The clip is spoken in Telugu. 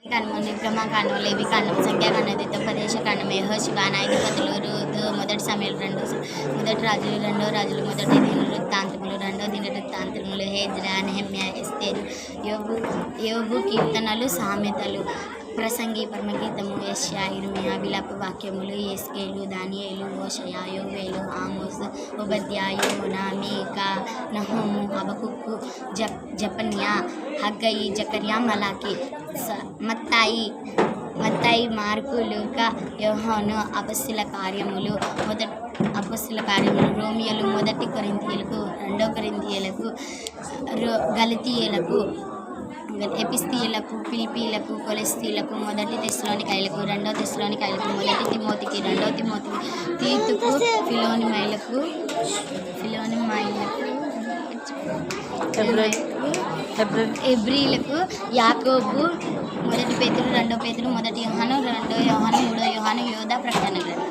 కనుమని బ్రహ్మకాండం లేవికాండం సంఖ్యాకాండం ద్వితోపదేశకాండం యెహోషువ న్యాయాధిపతులు రుతు మొదటి సమయాలు మొదటి రాజులు రెండో రాజులు మొదటి దినవృత్తాంతములు రెండో దినవృత్తాంతములు హెజ్రా నెహెమ్యా ఎస్తేరు యోబు కీర్తనలు సామెతలు ప్రసంగి పరమగీతము యెషయా ఇర్మీయా విలాప వాక్యములు యేస్కేలు దానియేలు హోషయ యోవేలు ఆమోస్ ఓబద్యా యోనా మీకా నహూము హబకుక్కు జెఫన్యా హగ్గయి జకర్యా మలాకి మత్తాయి మార్కు లూకా యోహాను అపొస్తలుల కార్యములు రోమియోలు మొదటి కొరింథీయులకు రెండో కొరింథీయులకు గలతీయులకు ఎపిస్తీయులకు ఫిలిప్పీలకు కొలెస్తీయులకు మొదటి తెస్సలోనికైలకు రెండో తెస్సలోనికైలకు మొదటి తిమోతికి రెండో తిమోతికి తీతుకు ఫిలోనిమైలకు ఎబ్రీలకు యాకోబు మొదటి పేతురు రెండో పేతురు మొదటి యోహాను రెండో యోహాను మూడో యోహాను యోధా ప్రకటన గ్రంథం.